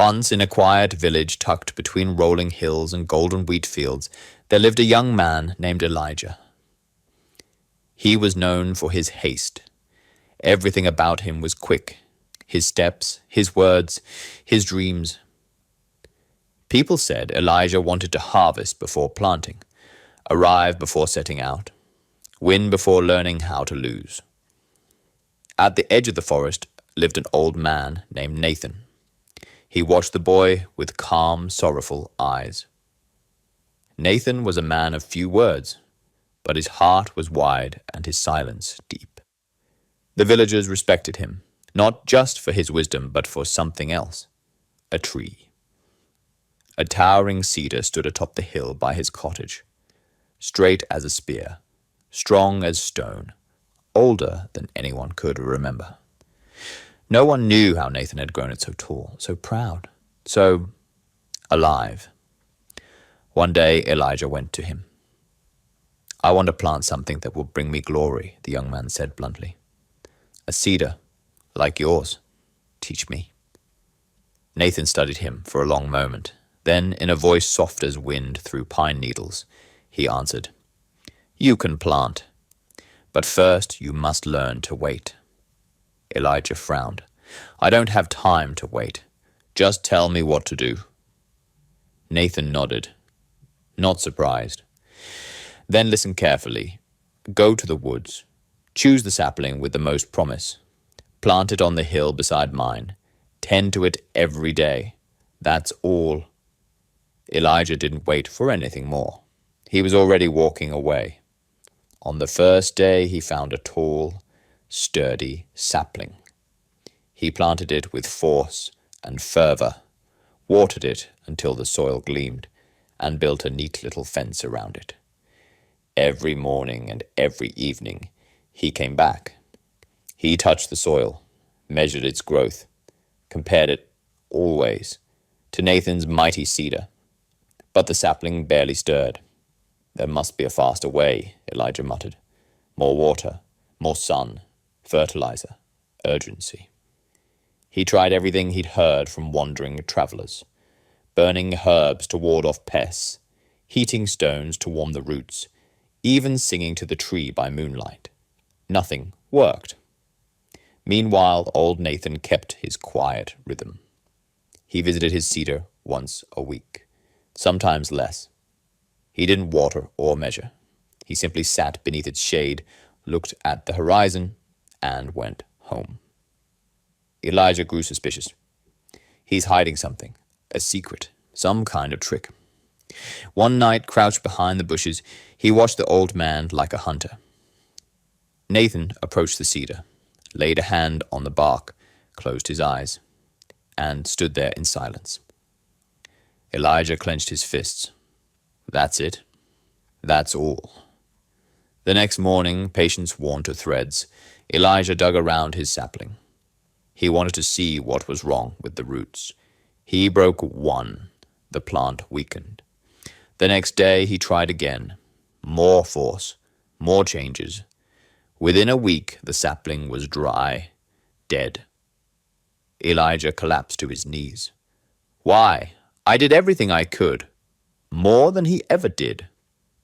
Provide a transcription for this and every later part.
Once, in a quiet village tucked between rolling hills and golden wheat fields, there lived a young man named Elijah. He was known for his haste. Everything about him was quick. His steps, his words, his dreams. People said Elijah wanted to harvest before planting, arrive before setting out, win before learning how to lose. At the edge of the forest lived an old man named Nathan. He watched the boy with calm, sorrowful eyes. Nathan was a man of few words, but his heart was wide and his silence deep. The villagers respected him, not just for his wisdom, but for something else, a tree. A towering cedar stood atop the hill by his cottage, straight as a spear, strong as stone, older than anyone could remember. No one knew how Nathan had grown it so tall, so proud, so alive. One day Elijah went to him. "I want to plant something that will bring me glory," the young man said bluntly. "A cedar, like yours. Teach me." Nathan studied him for a long moment. Then, in a voice soft as wind through pine needles, he answered, "You can plant, but first you must learn to wait." Elijah frowned. "I don't have time to wait. Just tell me what to do." Nathan nodded, not surprised. "Then listen carefully. Go to the woods. Choose the sapling with the most promise. Plant it on the hill beside mine. Tend to it every day. That's all." Elijah didn't wait for anything more. He was already walking away. On the first day, he found a tall, sturdy sapling. He planted it with force and fervor, watered it until the soil gleamed, and built a neat little fence around it. Every morning and every evening, he came back. He touched the soil, measured its growth, compared it, always, to Nathan's mighty cedar. But the sapling barely stirred. "There must be a faster way," Elijah muttered. "More water, more sun, fertilizer, urgency." He tried everything he'd heard from wandering travelers. Burning herbs to ward off pests, heating stones to warm the roots, even singing to the tree by moonlight. Nothing worked. Meanwhile, old Nathan kept his quiet rhythm. He visited his cedar once a week, sometimes less. He didn't water or measure. He simply sat beneath its shade, looked at the horizon, and went home. Elijah grew suspicious. He's hiding something, a secret, some kind of trick. One night, crouched behind the bushes, he watched the old man like a hunter. Nathan approached the cedar, laid a hand on the bark, closed his eyes, and stood there in silence. Elijah clenched his fists. That's it. That's all. The next morning, patience worn to threads, Elijah dug around his sapling. He wanted to see what was wrong with the roots. He broke one. The plant weakened. The next day, he tried again. More force, more changes. Within a week, the sapling was dry, dead. Elijah collapsed to his knees. "Why? I did everything I could. More than he ever did."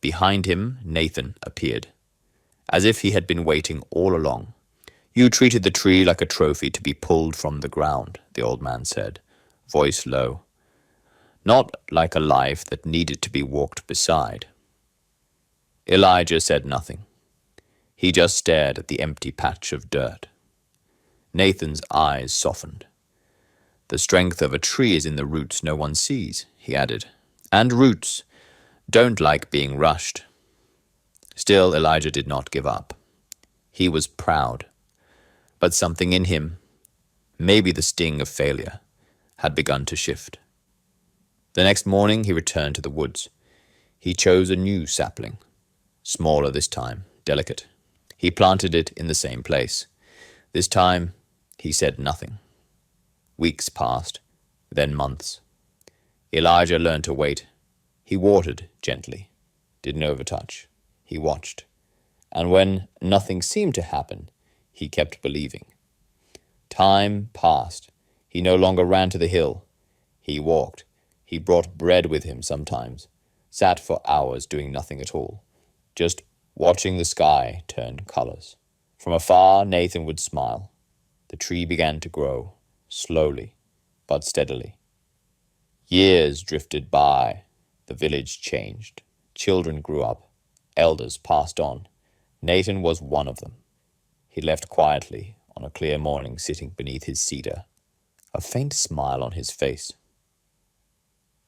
Behind him, Nathan appeared, as if he had been waiting all along. "You treated the tree like a trophy to be pulled from the ground," the old man said, voice low. "Not like a life that needed to be walked beside." Elijah said nothing. He just stared at the empty patch of dirt. Nathan's eyes softened. "The strength of a tree is in the roots no one sees," he added. "And roots don't like being rushed." Still, Elijah did not give up. He was proud. But something in him, maybe the sting of failure, had begun to shift. The next morning he returned to the woods. He chose a new sapling, smaller this time, delicate. He planted it in the same place. This time he said nothing. Weeks passed, then months. Elijah learned to wait. He watered gently, didn't overtouch. He watched. And when nothing seemed to happen, he kept believing. Time passed. He no longer ran to the hill. He walked. He brought bread with him sometimes, sat for hours doing nothing at all, just watching the sky turn colors. From afar, Nathan would smile. The tree began to grow, slowly but steadily. Years drifted by. The village changed. Children grew up. Elders passed on. Nathan was one of them. He left quietly on a clear morning, sitting beneath his cedar, a faint smile on his face.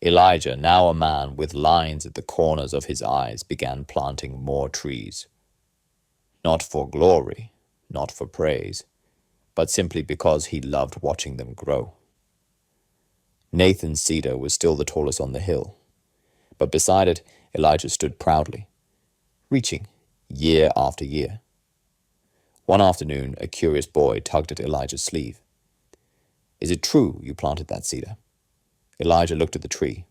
Elijah, now a man with lines at the corners of his eyes, began planting more trees. Not for glory, not for praise, but simply because he loved watching them grow. Nathan's cedar was still the tallest on the hill, but beside it Elijah stood proudly, reaching year after year. One afternoon, a curious boy tugged at Elijah's sleeve. "Is it true you planted that cedar?" Elijah looked at the tree,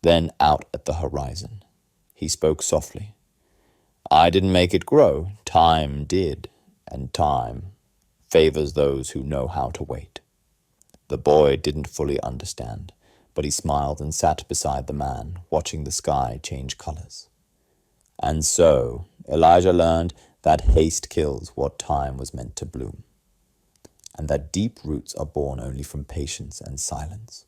then out at the horizon. He spoke softly. "I didn't make it grow. Time did, and time favors those who know how to wait." The boy didn't fully understand, but he smiled and sat beside the man, watching the sky change colors. And so Elijah learned that haste kills what time was meant to bloom, and that deep roots are born only from patience and silence.